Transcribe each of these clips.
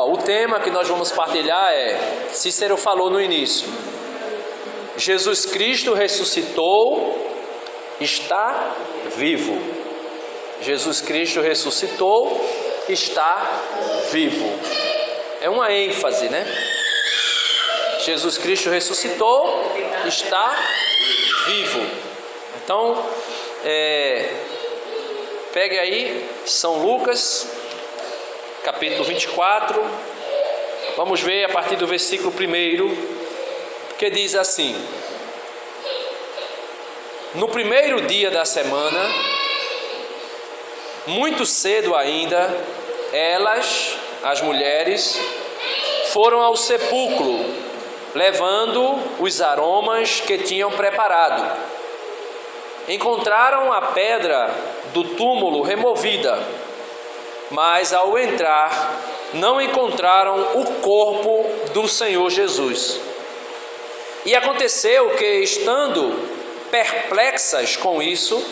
O tema que nós vamos partilhar é, Cícero falou no início, Jesus Cristo ressuscitou, está vivo. Jesus Cristo ressuscitou, está vivo. É uma ênfase, né? Jesus Cristo ressuscitou, está vivo. Então, pegue aí São Lucas, capítulo 24, vamos ver a partir do versículo 1, que diz assim: no primeiro dia da semana, muito cedo ainda, elas, as mulheres, foram ao sepulcro, levando os aromas que tinham preparado. Encontraram a pedra do túmulo removida, mas ao entrar, não encontraram o corpo do Senhor Jesus. E aconteceu que, estando perplexas com isso,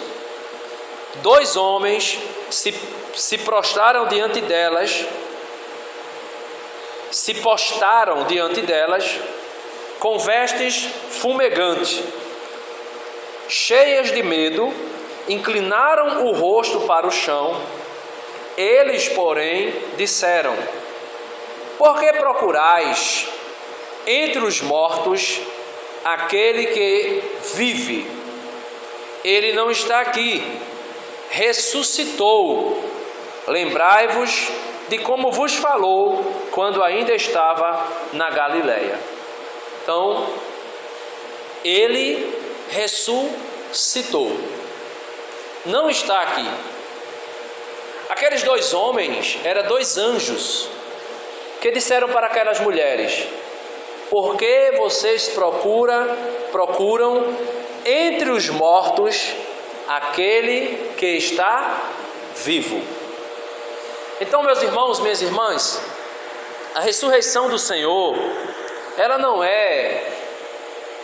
2 homens se postaram diante delas, com vestes fumegantes. Cheias de medo, inclinaram o rosto para o chão. Eles, porém, disseram: por que procurais entre os mortos aquele que vive? Ele não está aqui, ressuscitou. Lembrai-vos de como vos falou quando ainda estava na Galileia. Então, ele ressuscitou. Não está aqui. Aqueles 2 homens eram 2 anjos que disseram para aquelas mulheres: por que vocês procuram entre os mortos aquele que está vivo? Então, meus irmãos, minhas irmãs, a ressurreição do Senhor, ela não é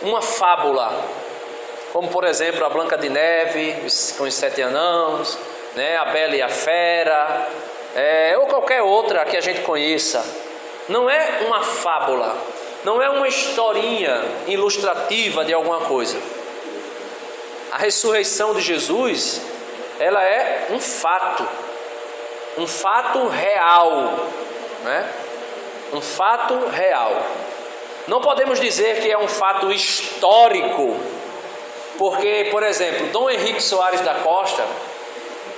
uma fábula, como por exemplo a Branca de Neve com os 7 anãos, né, a Bela e a Fera, ou qualquer outra que a gente conheça. Não é uma fábula, não é uma historinha ilustrativa de alguma coisa. A ressurreição de Jesus, ela é um fato real, né? Um fato real. Não podemos dizer que é um fato histórico, porque, por exemplo, Dom Henrique Soares da Costa,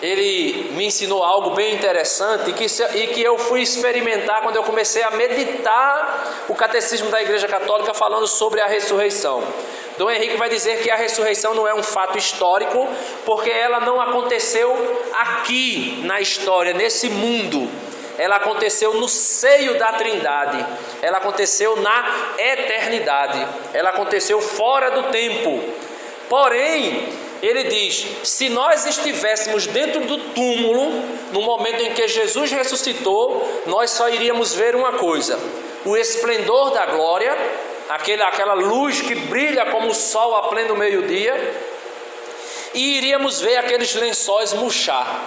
ele me ensinou algo bem interessante e que eu fui experimentar quando eu comecei a meditar o catecismo da Igreja Católica falando sobre a ressurreição. Dom Henrique vai dizer que a ressurreição não é um fato histórico, porque ela não aconteceu aqui na história, nesse mundo. Ela aconteceu no seio da Trindade, ela aconteceu na eternidade, ela aconteceu fora do tempo. Porém, ele diz, se nós estivéssemos dentro do túmulo, no momento em que Jesus ressuscitou, nós só iríamos ver uma coisa: o esplendor da glória, aquela luz que brilha como o sol a pleno meio-dia, e iríamos ver aqueles lençóis murchar.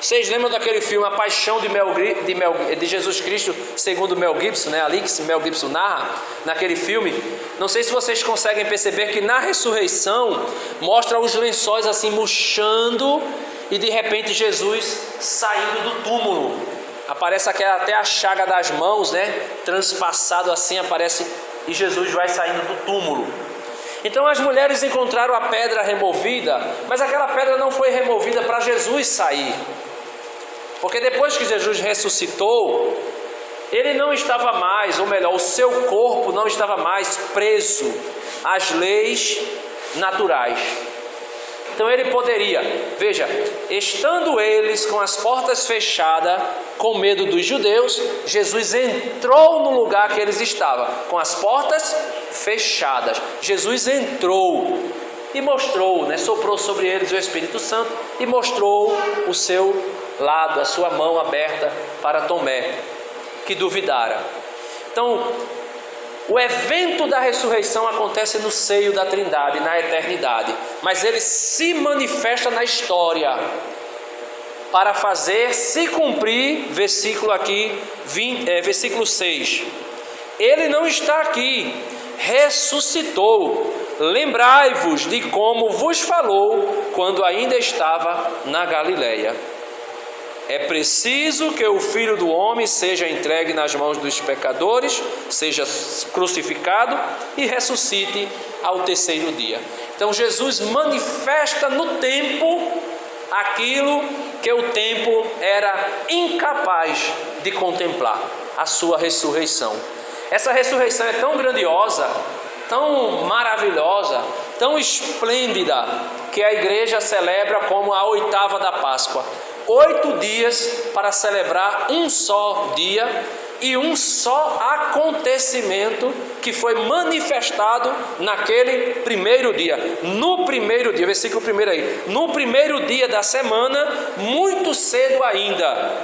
Vocês lembram daquele filme A Paixão de Jesus Cristo segundo Mel Gibson, né? Ali que Mel Gibson narra naquele filme. Não sei se vocês conseguem perceber que na ressurreição mostra os lençóis assim murchando e de repente Jesus saindo do túmulo. Aparece até a chaga das mãos, né? Transpassado assim aparece e Jesus vai saindo do túmulo. Então as mulheres encontraram a pedra removida, mas aquela pedra não foi removida para Jesus sair. Porque depois que Jesus ressuscitou, ele não estava mais, ou melhor, o seu corpo não estava mais preso às leis naturais. Então ele poderia, veja, estando eles com as portas fechadas, com medo dos judeus, Jesus entrou no lugar que eles estavam, com as portas fechadas. Jesus entrou e mostrou, né, soprou sobre eles o Espírito Santo e mostrou o seu lado, a sua mão aberta para Tomé, que duvidara. Então, o evento da ressurreição acontece no seio da Trindade, na eternidade, mas ele se manifesta na história. para fazer se cumprir, versículo 6. Ele não está aqui, ressuscitou. Lembrai-vos de como vos falou quando ainda estava na Galileia. É preciso que o Filho do Homem seja entregue nas mãos dos pecadores, seja crucificado e ressuscite ao terceiro dia. Então Jesus manifesta no tempo aquilo que o tempo era incapaz de contemplar, a sua ressurreição. Essa ressurreição é tão grandiosa, tão maravilhosa, tão esplêndida, que a igreja celebra como a oitava da Páscoa. 8 dias para celebrar um só dia e um só acontecimento que foi manifestado naquele primeiro dia. No primeiro dia, versículo 1 aí, no primeiro dia da semana, muito cedo ainda,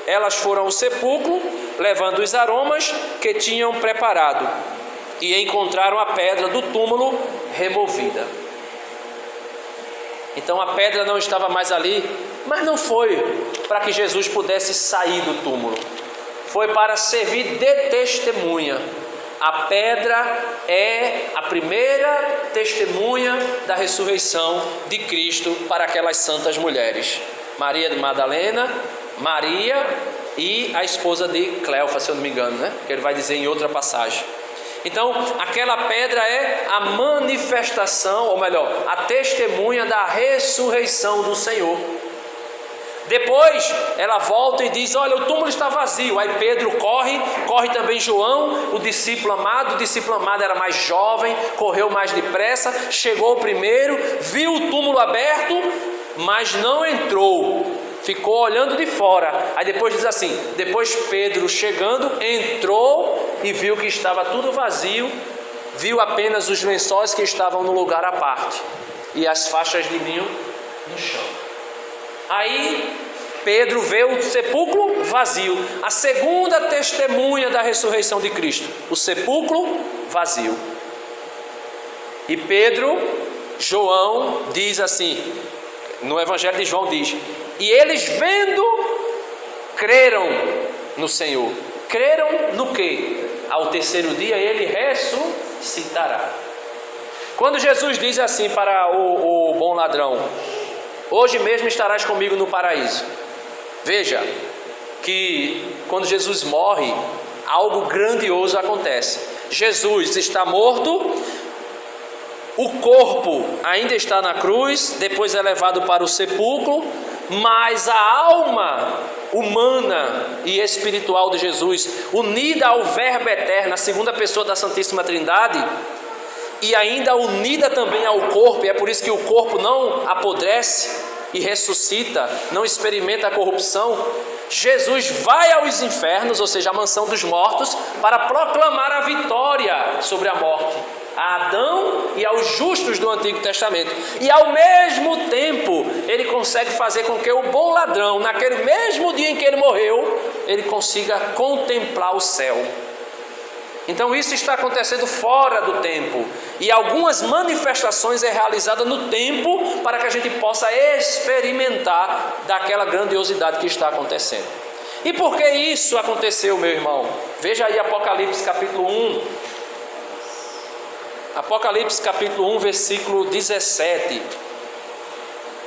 elas foram ao sepulcro, levando os aromas que tinham preparado, e encontraram a pedra do túmulo removida. Então a pedra não estava mais ali, mas não foi para que Jesus pudesse sair do túmulo, foi para servir de testemunha. A pedra é a primeira testemunha da ressurreição de Cristo para aquelas santas mulheres, Maria de Madalena, Maria e a esposa de Cleofa, se eu não me engano, né? Que ele vai dizer em outra passagem. Então, aquela pedra é a manifestação, ou melhor, a testemunha da ressurreição do Senhor. Depois, ela volta e diz, olha, o túmulo está vazio. Aí Pedro corre também João, o discípulo amado era mais jovem, correu mais depressa, chegou primeiro, viu o túmulo aberto, mas não entrou, ficou olhando de fora. Aí depois diz assim, depois Pedro chegando, entrou e viu que estava tudo vazio, viu apenas os lençóis que estavam no lugar à parte e as faixas de linho no chão. Aí Pedro vê o sepulcro vazio, a segunda testemunha da ressurreição de Cristo, o sepulcro vazio. E João diz assim, no Evangelho de João diz, e eles vendo, creram no Senhor. Creram no quê? Ao terceiro dia ele ressuscitará. Quando Jesus diz assim para o bom ladrão, hoje mesmo estarás comigo no paraíso. Veja que quando Jesus morre, algo grandioso acontece. Jesus está morto, o corpo ainda está na cruz, depois é levado para o sepulcro, mas a alma humana e espiritual de Jesus, unida ao Verbo eterno, a segunda pessoa da Santíssima Trindade, e ainda unida também ao corpo, e é por isso que o corpo não apodrece e ressuscita, não experimenta a corrupção. Jesus vai aos infernos, ou seja, a mansão dos mortos, para proclamar a vitória sobre a morte, a Adão e aos justos do Antigo Testamento. E ao mesmo tempo, ele consegue fazer com que o bom ladrão, naquele mesmo dia em que ele morreu, ele consiga contemplar o céu. Então isso está acontecendo fora do tempo, e algumas manifestações é realizada no tempo para que a gente possa experimentar daquela grandiosidade que está acontecendo. E por que isso aconteceu, meu irmão? Veja aí Apocalipse capítulo 1. Apocalipse capítulo 1, versículo 17.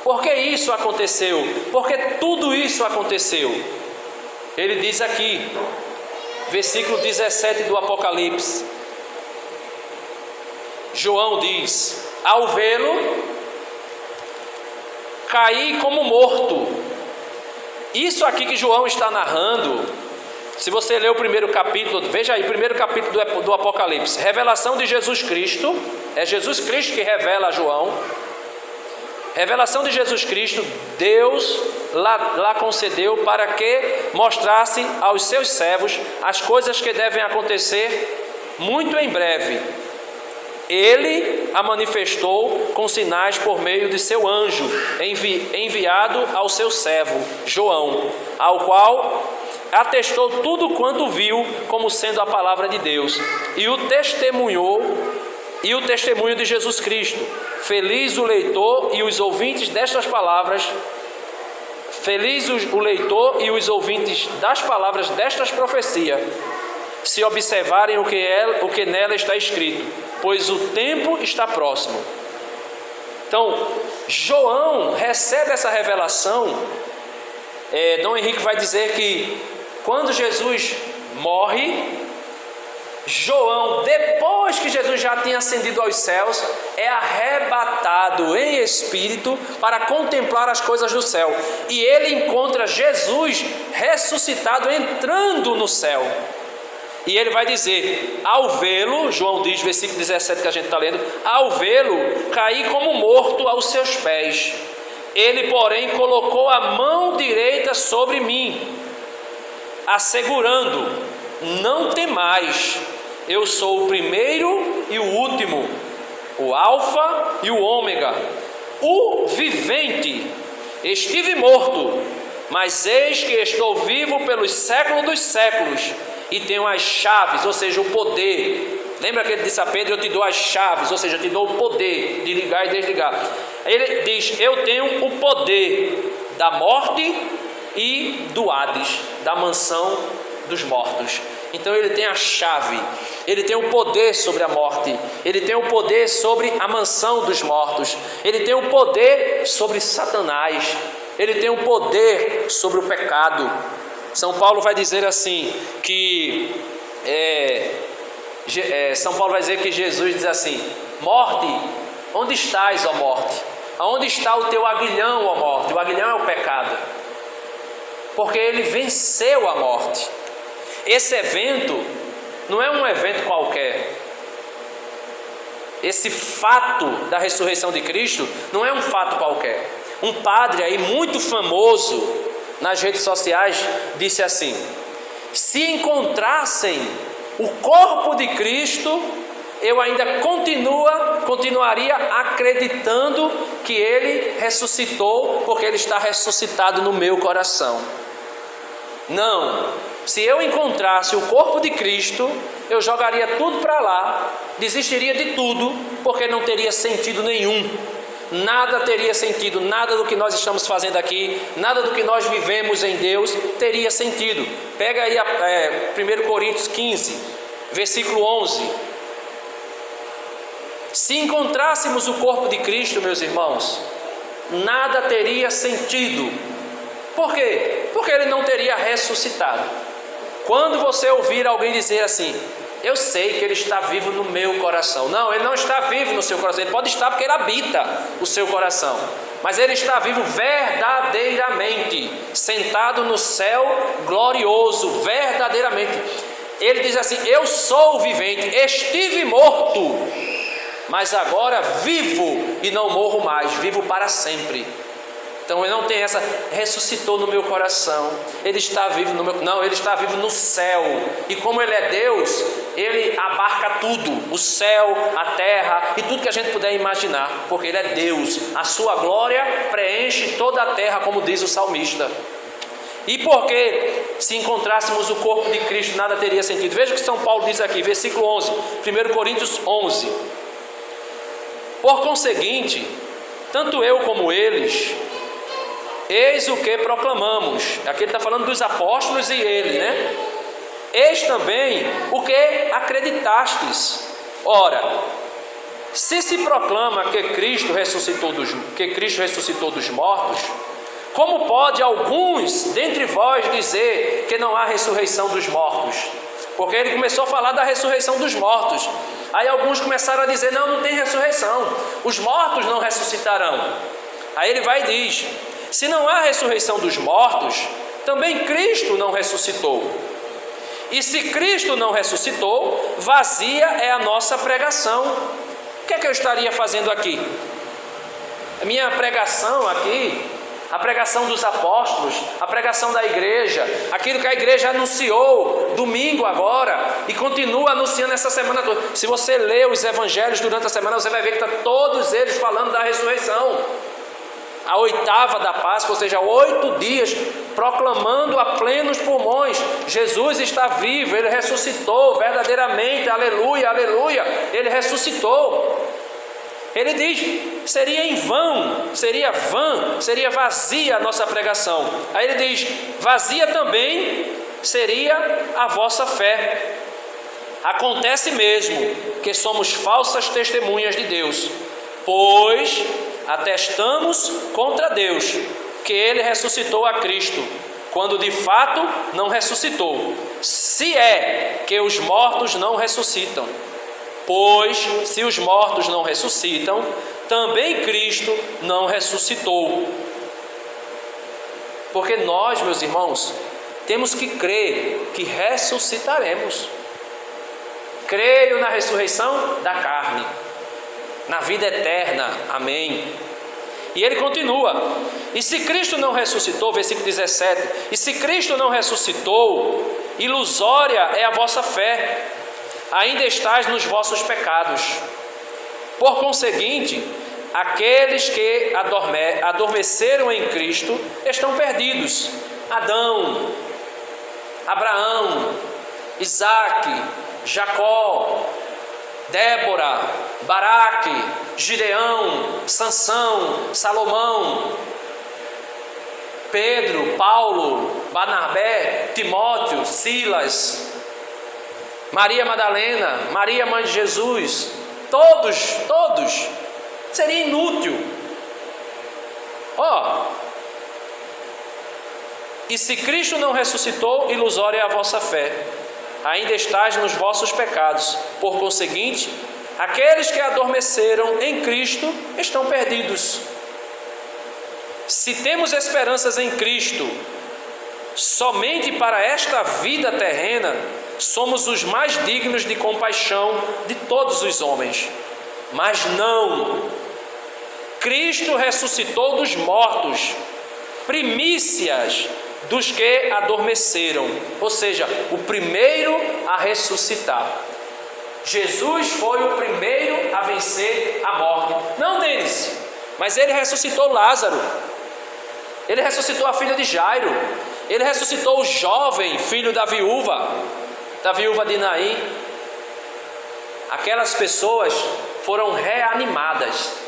Por que isso aconteceu? Porque tudo isso aconteceu. Ele diz aqui, versículo 17 do Apocalipse, João diz, ao vê-lo, caí como morto. Isso aqui que João está narrando, se você ler o primeiro capítulo, veja aí, primeiro capítulo do Apocalipse, revelação de Jesus Cristo, é Jesus Cristo que revela a João, revelação de Jesus Cristo, Deus lá concedeu para que mostrasse aos seus servos as coisas que devem acontecer muito em breve. Ele a manifestou com sinais por meio de seu anjo, enviado ao seu servo João, ao qual atestou tudo quanto viu como sendo a palavra de Deus, e o testemunho de Jesus Cristo. Feliz o leitor e os ouvintes destas palavras, Feliz o leitor e os ouvintes das palavras destas profecias, se observarem o que nela está escrito, pois o tempo está próximo. Então, João recebe essa revelação. Dom Henrique vai dizer que quando Jesus morre, João, depois que Jesus já tinha ascendido aos céus, é arrebatado em espírito para contemplar as coisas do céu. E ele encontra Jesus ressuscitado entrando no céu. E ele vai dizer, ao vê-lo, João diz, versículo 17 que a gente está lendo, ao vê-lo, caí como morto aos seus pés. Ele, porém, colocou a mão direita sobre mim, assegurando, não temais, eu sou o primeiro e o último, o alfa e o ômega, o vivente. Estive morto, mas eis que estou vivo pelos séculos dos séculos, e tenho as chaves, ou seja, o poder. Lembra que ele disse a Pedro, eu te dou as chaves, ou seja, eu te dou o poder de ligar e desligar. Ele diz, eu tenho o poder da morte e do Hades, da mansão dos mortos. Então ele tem a chave, ele tem o poder sobre a morte, ele tem o poder sobre a mansão dos mortos, ele tem o poder sobre Satanás, ele tem o poder sobre o pecado. São Paulo vai dizer assim, que São Paulo vai dizer que Jesus diz assim, morte, onde estás, ó morte? Aonde está o teu aguilhão, ó morte? O aguilhão é o pecado, porque ele venceu a morte. Esse evento não é um evento qualquer. Esse fato da ressurreição de Cristo não é um fato qualquer. Um padre aí muito famoso nas redes sociais disse assim, se encontrassem o corpo de Cristo, eu ainda continuaria acreditando que ele ressuscitou, porque ele está ressuscitado no meu coração. Não, se eu encontrasse o corpo de Cristo, eu jogaria tudo para lá, desistiria de tudo, porque não teria sentido nenhum. Nada teria sentido, nada do que nós estamos fazendo aqui, nada do que nós vivemos em Deus teria sentido. Pega aí 1 Coríntios 15, versículo 11. Se encontrássemos o corpo de Cristo, meus irmãos, nada teria sentido. Por quê? Porque ele não teria ressuscitado. Quando você ouvir alguém dizer assim, eu sei que ele está vivo no meu coração. Não, ele não está vivo no seu coração. Ele pode estar porque ele habita o seu coração. Mas ele está vivo verdadeiramente, sentado no céu glorioso, verdadeiramente. Ele diz assim, eu sou o vivente, estive morto, mas agora vivo e não morro mais, vivo para sempre. Então ele não tem essa, ressuscitou no meu coração, ele está vivo no meu, não, ele está vivo no céu. E como ele é Deus, ele abarca tudo, o céu, a terra e tudo que a gente puder imaginar, porque ele é Deus. A sua glória preenche toda a terra, como diz o salmista. E porque se encontrássemos o corpo de Cristo, nada teria sentido. Veja o que São Paulo diz aqui, versículo 11, 1 Coríntios 11. Por conseguinte, tanto eu como eles, eis o que proclamamos. Aqui ele está falando dos apóstolos e ele, né? Eis também o que acreditastes. Ora, se se proclama que Cristo ressuscitou dos mortos, como pode alguns dentre vós dizer que não há ressurreição dos mortos? Porque ele começou a falar da ressurreição dos mortos. Aí alguns começaram a dizer, não tem ressurreição, os mortos não ressuscitarão. Aí ele vai e diz, se não há ressurreição dos mortos, também Cristo não ressuscitou. E se Cristo não ressuscitou, vazia é a nossa pregação. O que é que eu estaria fazendo aqui? A minha pregação aqui, a pregação dos apóstolos, a pregação da igreja, aquilo que a igreja anunciou domingo agora e continua anunciando essa semana toda. Se você ler os evangelhos durante a semana, você vai ver que está todos eles falando da ressurreição. A oitava da Páscoa, ou seja, 8 dias proclamando a plenos pulmões, Jesus está vivo, ele ressuscitou verdadeiramente, aleluia, aleluia, ele ressuscitou. Ele diz: seria em vão, seria vazia a nossa pregação. Aí ele diz: vazia também seria a vossa fé. Acontece mesmo que somos falsas testemunhas de Deus, pois atestamos contra Deus que Ele ressuscitou a Cristo, quando de fato não ressuscitou, se é que os mortos não ressuscitam. Pois se os mortos não ressuscitam, também Cristo não ressuscitou. Porque nós, meus irmãos, temos que crer que ressuscitaremos. Creio na ressurreição da carne, na vida eterna. Amém. E ele continua: e se Cristo não ressuscitou, versículo 17, e se Cristo não ressuscitou, ilusória é a vossa fé, ainda estáis nos vossos pecados. Por conseguinte, aqueles que adormeceram em Cristo estão perdidos. Adão, Abraão, Isaque, Jacó, Débora, Baraque, Gideão, Sansão, Salomão, Pedro, Paulo, Barnabé, Timóteo, Silas, Maria Madalena, Maria mãe de Jesus, todos, seria inútil. E se Cristo não ressuscitou, ilusória é a vossa fé, ainda estáis nos vossos pecados. Por conseguinte, aqueles que adormeceram em Cristo estão perdidos. Se temos esperanças em Cristo somente para esta vida terrena, somos os mais dignos de compaixão de todos os homens. Mas não, Cristo ressuscitou dos mortos, primícias dos que adormeceram, ou seja, o primeiro a ressuscitar. Jesus foi o primeiro a vencer a morte. Não deles, mas ele ressuscitou Lázaro, ele ressuscitou a filha de Jairo, ele ressuscitou o jovem filho da viúva de Naim. Aquelas pessoas foram reanimadas.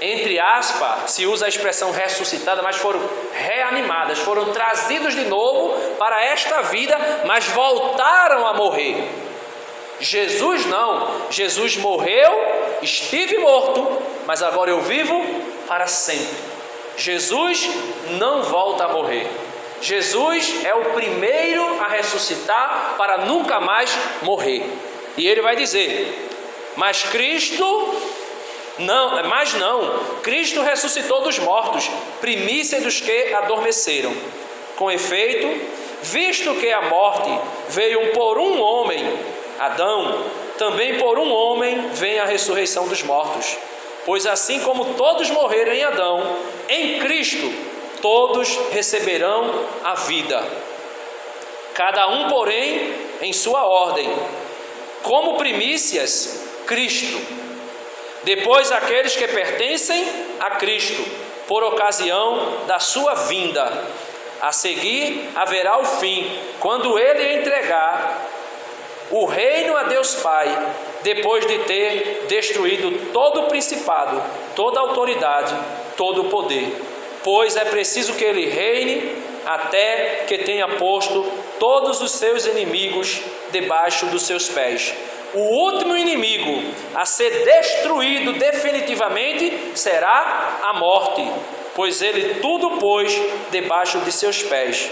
Entre aspas, se usa a expressão ressuscitada, mas foram reanimadas, foram trazidos de novo para esta vida, mas voltaram a morrer. Jesus não, Jesus morreu, estive morto, mas agora eu vivo para sempre. Jesus não volta a morrer. Jesus é o primeiro a ressuscitar para nunca mais morrer. E ele vai dizer: mas Cristo ressuscitou dos mortos, primícia dos que adormeceram. Com efeito, visto que a morte veio por um homem, Adão, também por um homem vem a ressurreição dos mortos. Pois assim como todos morreram em Adão, em Cristo todos receberão a vida. Cada um, porém, em sua ordem. Como primícias, Cristo. Depois aqueles que pertencem a Cristo, por ocasião da sua vinda. A seguir haverá o fim, quando ele entregar o reino a Deus Pai, depois de ter destruído todo o principado, toda a autoridade, todo o poder. Pois é preciso que ele reine até que tenha posto todos os seus inimigos debaixo dos seus pés. O último inimigo a ser destruído definitivamente será a morte, pois ele tudo pôs debaixo de seus pés.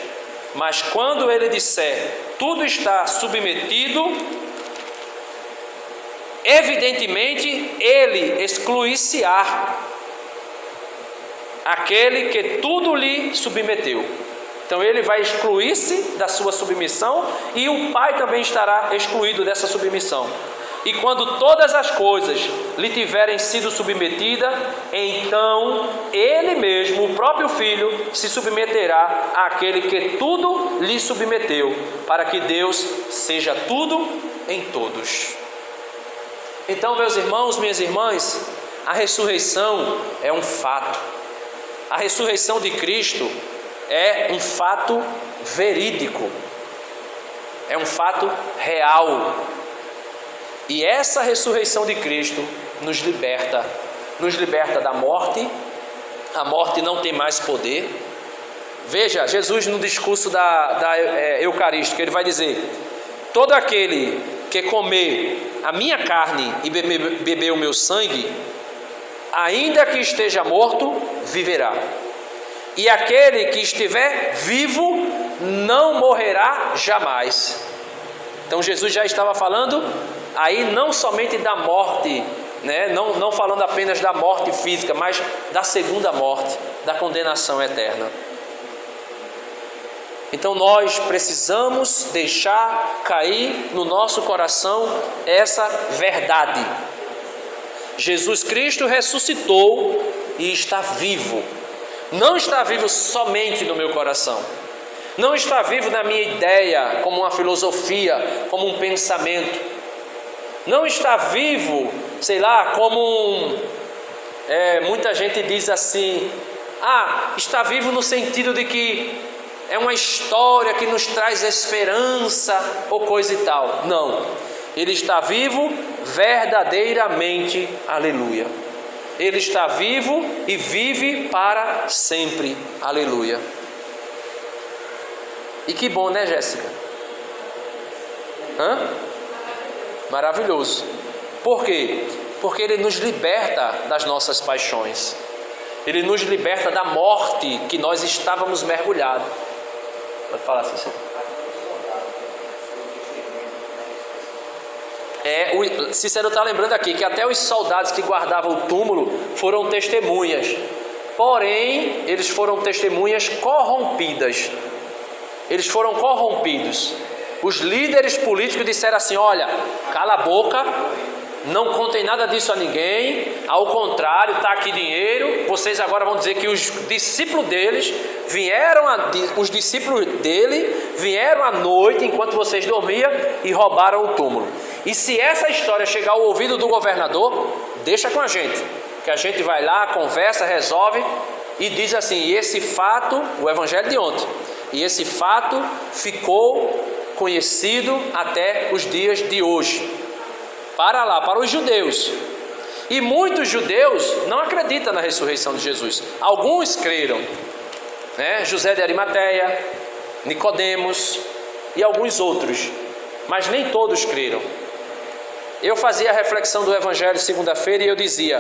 Mas quando ele disser tudo está submetido, evidentemente ele excluir-se-á aquele que tudo lhe submeteu. Então ele vai excluir-se da sua submissão e o Pai também estará excluído dessa submissão. E quando todas as coisas lhe tiverem sido submetidas, então ele mesmo, o próprio Filho, se submeterá àquele que tudo lhe submeteu, para que Deus seja tudo em todos. Então, meus irmãos, minhas irmãs, a ressurreição é um fato. A ressurreição de Cristo é um fato verídico, é um fato real. E essa ressurreição de Cristo nos liberta da morte. A morte não tem mais poder. Veja, Jesus no discurso da Eucarística, ele vai dizer: todo aquele que comer a minha carne e beber o meu sangue, ainda que esteja morto, viverá. E aquele que estiver vivo não morrerá jamais. Então Jesus já estava falando aí não somente da morte, né? não falando apenas da morte física, mas da segunda morte, da condenação eterna. Então nós precisamos deixar cair no nosso coração essa verdade. Jesus Cristo ressuscitou e está vivo. Não está vivo somente no meu coração. Não está vivo na minha ideia, como uma filosofia, como um pensamento. Não está vivo, sei lá, como muita gente diz assim: está vivo no sentido de que é uma história que nos traz esperança ou coisa e tal. Não, ele está vivo verdadeiramente, aleluia. Ele está vivo e vive para sempre, aleluia. E que bom, né, Jéssica? Maravilhoso. Por quê? Porque ele nos liberta das nossas paixões. Ele nos liberta da morte que nós estávamos mergulhados. Pode falar assim. O Cícero está lembrando aqui que até os soldados que guardavam o túmulo foram testemunhas. Porém, eles foram testemunhas corrompidas. Eles foram corrompidos. Os líderes políticos disseram assim: olha, cala a boca, não contem nada disso a ninguém, ao contrário, está aqui dinheiro. Vocês agora vão dizer que os discípulos dele vieram à noite enquanto vocês dormiam e roubaram o túmulo. E se essa história chegar ao ouvido do governador, deixa com a gente, que a gente vai lá, conversa, resolve e diz assim: e esse fato, o evangelho de ontem, e esse fato ficou conhecido até os dias de hoje. Para os judeus. E muitos judeus não acreditam na ressurreição de Jesus. Alguns creram, né? José de Arimateia, Nicodemos e alguns outros, mas nem todos creram. Eu fazia a reflexão do Evangelho segunda-feira e eu dizia: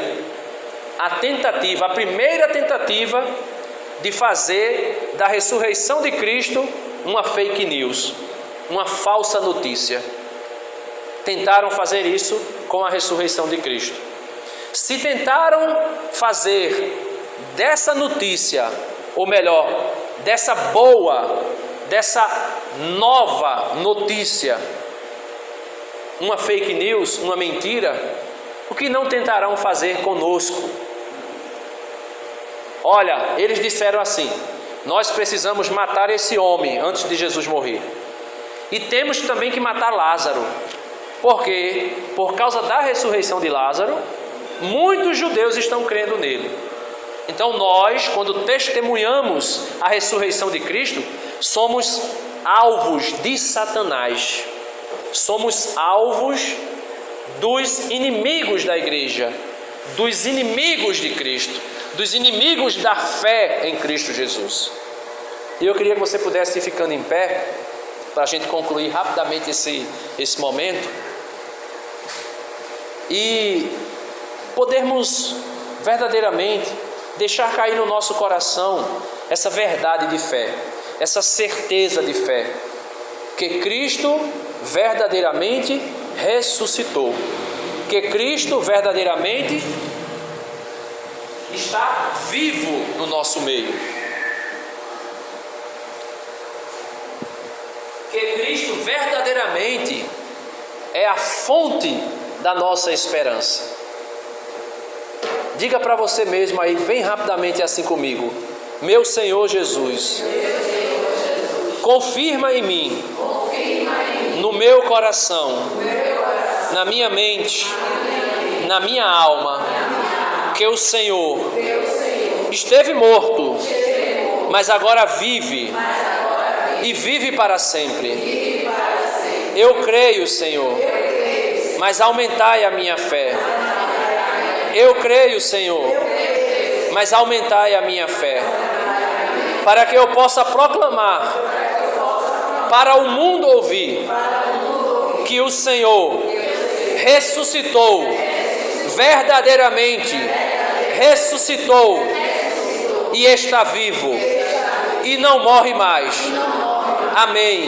a primeira tentativa de fazer da ressurreição de Cristo uma fake news, uma falsa notícia. Tentaram fazer isso com a ressurreição de Cristo. Se tentaram fazer dessa notícia, ou melhor, dessa nova notícia, uma fake news, uma mentira, o que não tentarão fazer conosco? Olha, eles disseram assim: nós precisamos matar esse homem antes de Jesus morrer. E temos também que matar Lázaro. Porque, por causa da ressurreição de Lázaro, muitos judeus estão crendo nele. Então nós, quando testemunhamos a ressurreição de Cristo, somos alvos de Satanás. Somos alvos dos inimigos da igreja, dos inimigos de Cristo, dos inimigos da fé em Cristo Jesus. E eu queria que você pudesse ir ficando em pé, para a gente concluir rapidamente esse momento, e podermos verdadeiramente deixar cair no nosso coração essa verdade de fé, essa certeza de fé, que Cristo verdadeiramente ressuscitou, que Cristo verdadeiramente está vivo no nosso meio, que Cristo verdadeiramente é a fonte da nossa esperança. Diga para você mesmo aí, bem rapidamente assim comigo: meu Senhor Jesus, confirma em mim, no meu coração, na minha mente, na minha alma, que o Senhor esteve morto, mas agora vive e vive para sempre. Eu creio, Senhor, mas aumentai a minha fé. Eu creio, Senhor, mas aumentai a minha fé, para que eu possa proclamar, para o mundo ouvir, que o Senhor ressuscitou, verdadeiramente ressuscitou e está vivo e não morre mais. Amém.